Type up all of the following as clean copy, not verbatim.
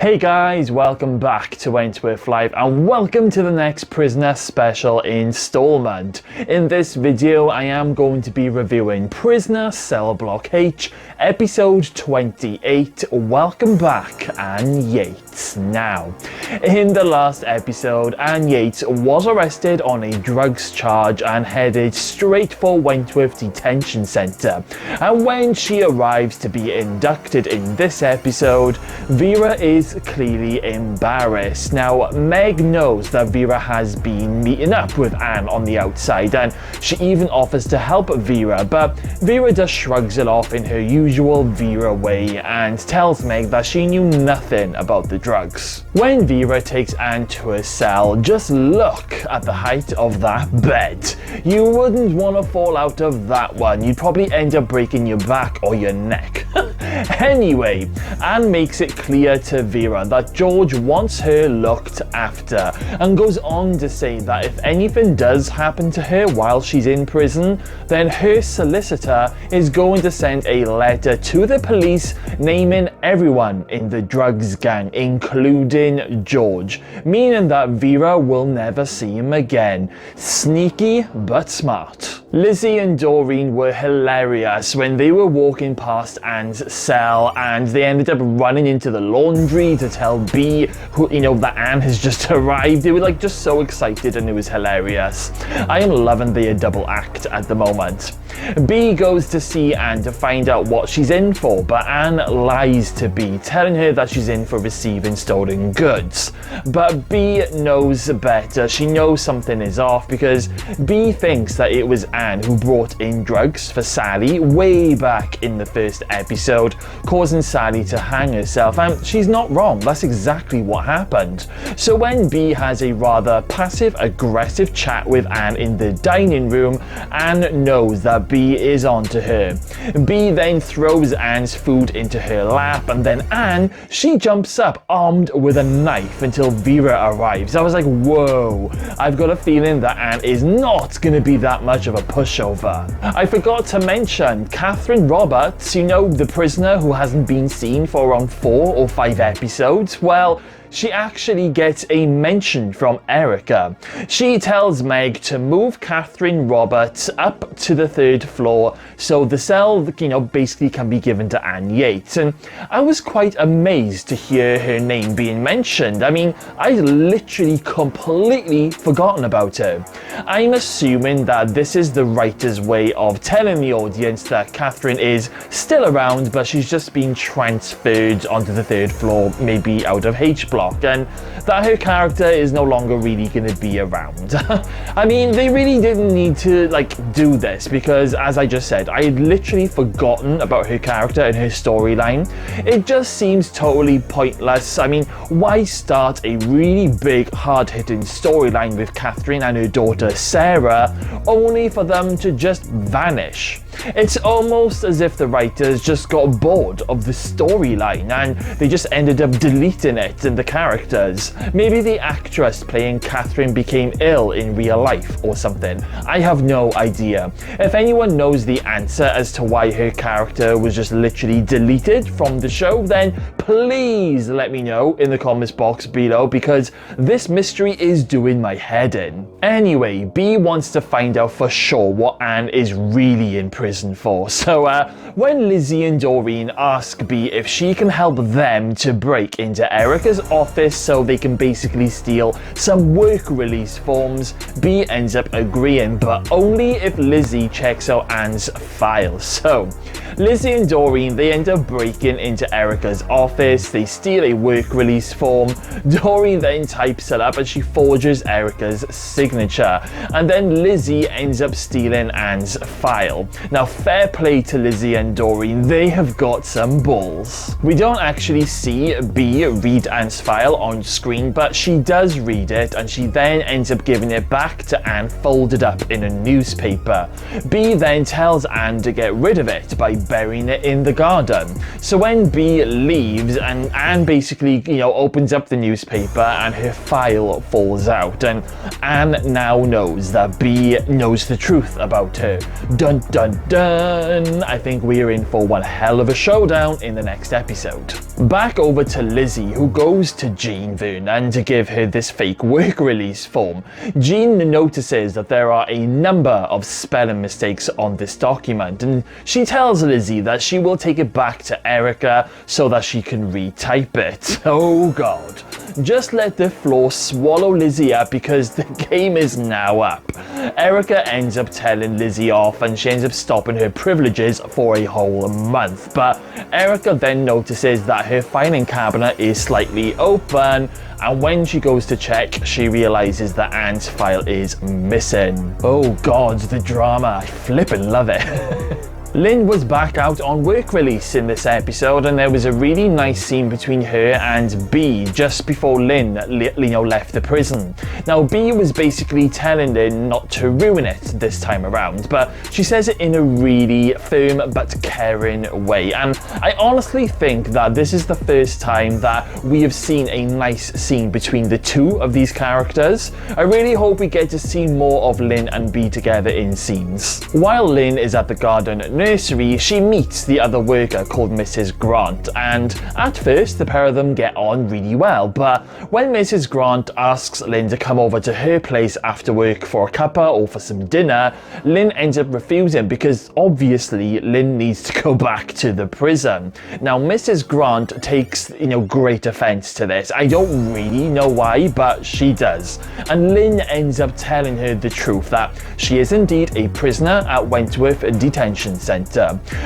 Hey guys, welcome back to Wentworth Live and welcome to the next Prisoner Special installment. In this video I am going to be reviewing Prisoner Cell Block H, episode 28, Welcome Back, Anne Yates. Now, in the last episode, Anne Yates was arrested on a drugs charge and headed straight for Wentworth Detention Centre. And when she arrives to be inducted in this episode, Vera is clearly embarrassed. Now, Meg knows that Vera has been meeting up with Anne on the outside and she even offers to help Vera, but Vera just shrugs it off in her usual Vera way and tells Meg that she knew nothing about the drugs. When Vera takes Anne to her cell, just look at the height of that bed. You wouldn't want to fall out of that one. You'd probably end up breaking your back or your neck. Anyway, Anne makes it clear to Vera that George wants her looked after and goes on to say that if anything does happen to her while she's in prison, then her solicitor is going to send a letter to the police naming everyone in the drugs gang, including George, meaning that Vera will never see him again. Sneaky but smart. Lizzie and Doreen were hilarious when they were walking past Anne's cell and they ended up running into the laundry to tell B, that Anne has just arrived. They were just so excited and it was hilarious. I am loving their double act at the moment. B goes to see Anne to find out what she's in for, but Anne lies to B, telling her that she's in for receiving stolen goods. But B knows better. She knows something is off because B thinks that it was Anne who brought in drugs for Sally way back in the first episode, causing Sally to hang herself, and she's not wrong. That's exactly what happened. So when B has a rather passive-aggressive chat with Anne in the dining room, Anne knows that B is onto her. B then throws Anne's food into her lap, and then Anne, she jumps up armed with a knife until Vera arrives. I was like, whoa, I've got a feeling that Anne is not going to be that much of a pushover. I forgot to mention Catherine Roberts, the prisoner who hasn't been seen for around 4 or 5 episodes. Well, she actually gets a mention from Erica. She tells Meg to move Catherine Roberts up to the 3rd floor so the cell, basically can be given to Anne Yates. And I was quite amazed to hear her name being mentioned. I mean, I literally completely forgotten about her. I'm assuming that this is the writer's way of telling the audience that Catherine is still around, but she's just been transferred onto the 3rd floor, maybe out of H block, and that her character is no longer really going to be around. I mean, they really didn't need to do this because, as I just said, I had literally forgotten about her character and her storyline. It just seems totally pointless. I mean, why start a really big, hard-hitting storyline with Catherine and her daughter Sarah only for them to just vanish? It's almost as if the writers just got bored of the storyline and they just ended up deleting it and the characters. Maybe the actress playing Catherine became ill in real life or something. I have no idea. If anyone knows the answer as to why her character was just literally deleted from the show, then please let me know in the comments box below because this mystery is doing my head in. Anyway, B wants to find out for sure what Anne is really in prison for. So when Lizzie and Doreen ask B if she can help them to break into Erica's office so they can basically steal some work release forms, B ends up agreeing, but only if Lizzie checks out Anne's files. So Lizzie and Doreen, they end up breaking into Erica's office. They steal a work release form. Doreen then types it up and she forges Erica's signature, and then Lizzie ends up stealing Anne's file. Now, fair play to Lizzie and Doreen, they have got some balls. We don't actually see B read Anne's file on screen, but she does read it and she then ends up giving it back to Anne folded up in a newspaper. B then tells Anne to get rid of it by burying it in the garden. So when B leaves and Anne basically, opens up the newspaper and her file falls out, and Anne now knows that B knows the truth truth about her. Dun dun dun! I think we're in for one hell of a showdown in the next episode. Back over to Lizzie, who goes to Jean Vernon to give her this fake work release form. Jean notices that there are a number of spelling mistakes on this document, and she tells Lizzie that she will take it back to Erica so that she can retype it. Oh god. Just let the floor swallow Lizzie up because the game is now up. Erica ends up telling Lizzie off and she ends up stopping her privileges for a whole month. But Erica then notices that her filing cabinet is slightly open, and when she goes to check, she realizes that Anne's file is missing. Oh god, the drama. I flippin' love it. Lynn was back out on work release in this episode, and there was a really nice scene between her and B just before Lynn left the prison. Now B was basically telling Lynn not to ruin it this time around, but she says it in a really firm but caring way, and I honestly think that this is the first time that we have seen a nice scene between the two of these characters. I really hope we get to see more of Lynn and B together in scenes. While Lynn is at the garden nursery, she meets the other worker called Mrs. Grant, and at first the pair of them get on really well, but when Mrs. Grant asks Lynn to come over to her place after work for a cuppa or for some dinner, Lynn ends up refusing because obviously Lynn needs to go back to the prison. Now Mrs. Grant takes great offense to this. I don't really know why, but she does, and Lynn ends up telling her the truth that she is indeed a prisoner at Wentworth Detention Center.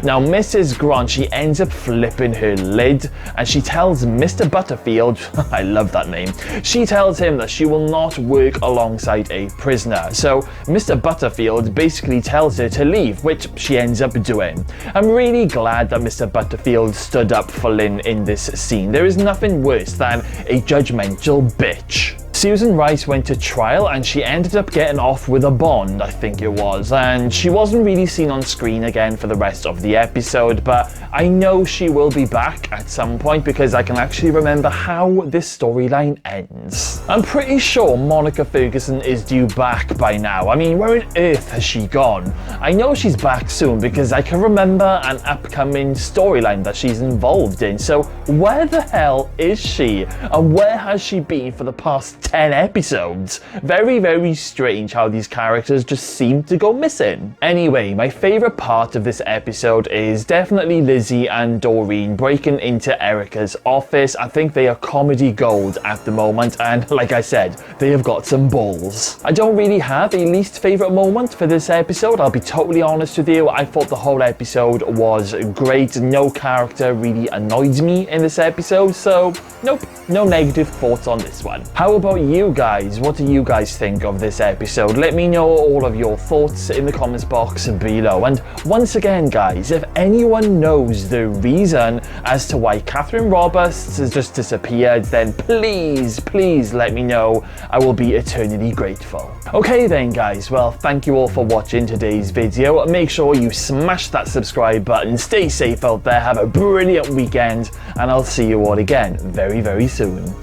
Now Mrs. Grant, she ends up flipping her lid and she tells Mr. Butterfield, I love that name, she tells him that she will not work alongside a prisoner. So Mr. Butterfield basically tells her to leave, which she ends up doing. I'm really glad that Mr. Butterfield stood up for Lynn in this scene. There is nothing worse than a judgmental bitch. Susan Rice went to trial and she ended up getting off with a bond, I think it was, and she wasn't really seen on screen again for the rest of the episode, but I know she will be back at some point because I can actually remember how this storyline ends. I'm pretty sure Monica Ferguson is due back by now. I mean, where on earth has she gone? I know she's back soon because I can remember an upcoming storyline that she's involved in, so where the hell is she? And where has she been for the past 10 episodes. Very, very strange how these characters just seem to go missing. Anyway, my favourite part of this episode is definitely Lizzie and Doreen breaking into Erica's office. I think they are comedy gold at the moment, and like I said, they have got some balls. I don't really have a least favourite moment for this episode, I'll be totally honest with you. I thought the whole episode was great. No character really annoyed me in this episode, so nope, no negative thoughts on this one. How about you guys? What do you guys think of this episode? Let me know all of your thoughts in the comments box below. And once again guys, if anyone knows the reason as to why Catherine Roberts has just disappeared, then please let me know. I will be eternally grateful. Okay then guys, well thank you all for watching today's video. Make sure you smash that subscribe button, stay safe out there, have a brilliant weekend, and I'll see you all again very soon.